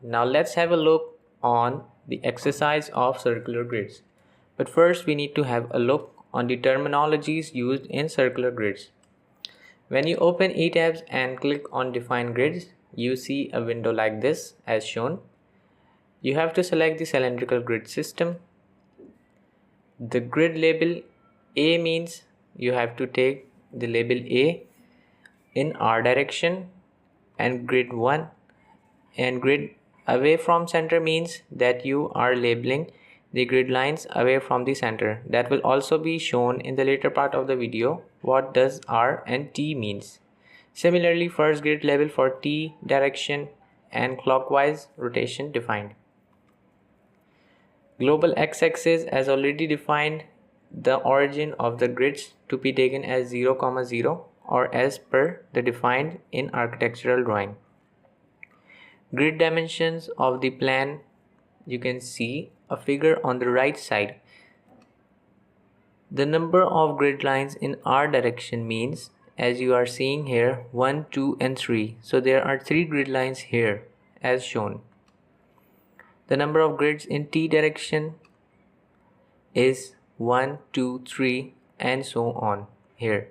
Now let's have a look on the exercise of circular grids. But first we need to have a look on the terminologies used in circular grids. When you open ETABS and click on Define Grids, you see a window like this as shown. You have to select the cylindrical grid system. The grid label A means you have to take the label A in R direction, and grid 1 and grid away from center means that you are labeling the grid lines away from the center. That will also be shown in the later part of the video. What does R and T means? Similarly, first grid label for T direction and clockwise rotation defined. Global x-axis as already defined the origin of the grids to be taken as 0, 0 or as per the defined in architectural drawing. Grid dimensions of the plan, you can see a figure on the right side. The number of grid lines in R direction means, as you are seeing here, 1, 2 and 3. So there are 3 grid lines here as shown. The number of grids in T direction is 1, 2, 3 and so on here.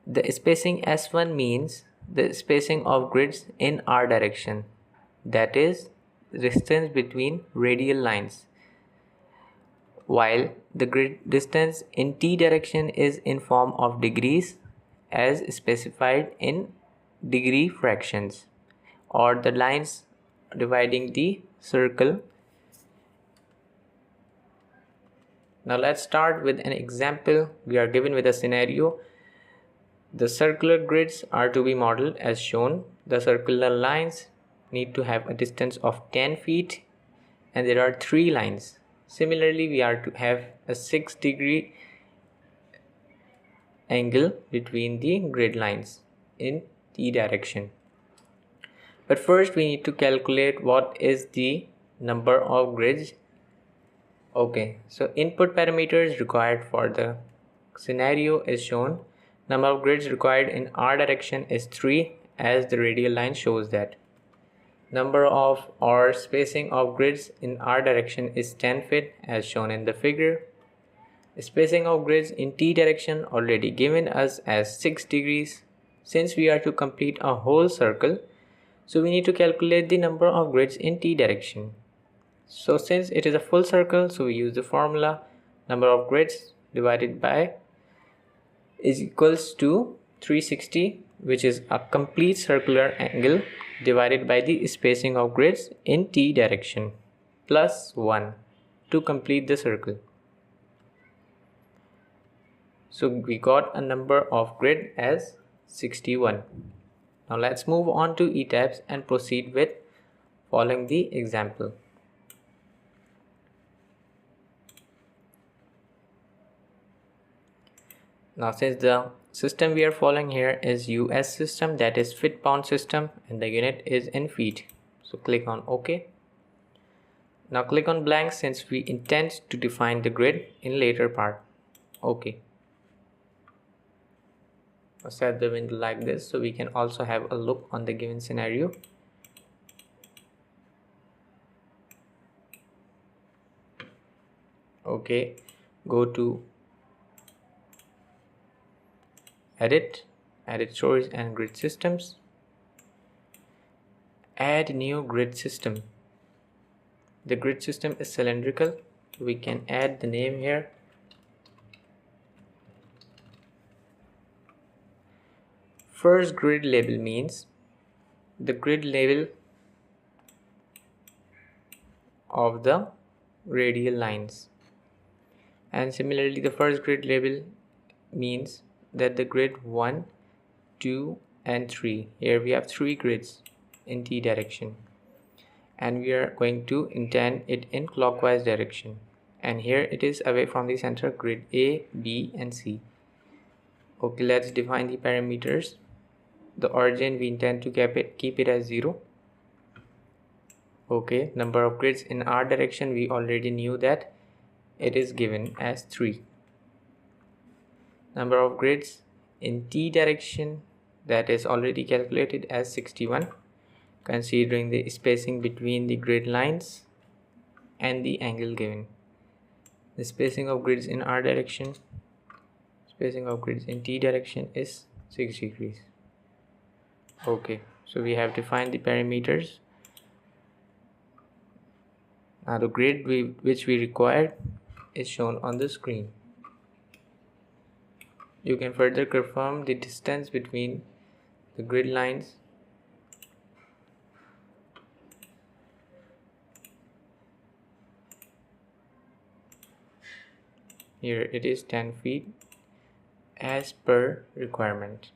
The spacing S1 means the spacing of grids in R direction, that is distance between radial lines, while the grid distance in T direction is in form of degrees as specified in degree fractions, or the lines dividing the circle. Now let's start with an example. We are given with a scenario. The circular grids are to be modeled as shown. The circular lines need to have a distance of 10 feet and there are 3 lines. Similarly, we are to have a 6-degree angle between the grid lines in T direction. But first we need to calculate what is the number of grids. Okay, so input parameters required for the scenario is shown. Number of grids required in R direction is 3 as the radial line shows that. Number of or spacing of grids in R direction is 10 feet as shown in the figure. Spacing of grids in T direction already given us as 6 degrees. Since we are to complete a whole circle, so we need to calculate the number of grids in T direction. So since it is a full circle, so we use the formula number of grids divided by is equals to 360, which is a complete circular angle divided by the spacing of grids in T direction plus 1 to complete the circle. So we got a number of grid as 61. Now let's move on to ETABS and proceed with following the example. Now since the system we are following here is US system, that is feet pound system, and the unit is in feet. So click on OK. Now click on blank since we intend to define the grid in later part. OK. I'll set the window like this so we can also have a look on the given scenario. Okay, go to edit source and grid systems, add new grid system. The grid system is cylindrical. We can add the name here. First grid label means the grid label of the radial lines, and similarly the first grid label means that the grid 1, 2 and 3, here we have 3 grids in T direction and we are going to intend it in clockwise direction, and here it is away from the center, grid A, B and C. Okay, let's define the parameters. The origin we intend to keep it as 0. Okay, number of grids in R direction we already knew that it is given as 3. Number of grids in T direction, that is already calculated as 61. considering the spacing between the grid lines and the angle given. The spacing of grids in R direction, spacing of grids in T direction is 6 degrees. Okay, so we have defined the parameters. Now the grid which we required is shown on the screen. You can further confirm the distance between the grid lines. Here it is 10 feet as per requirement.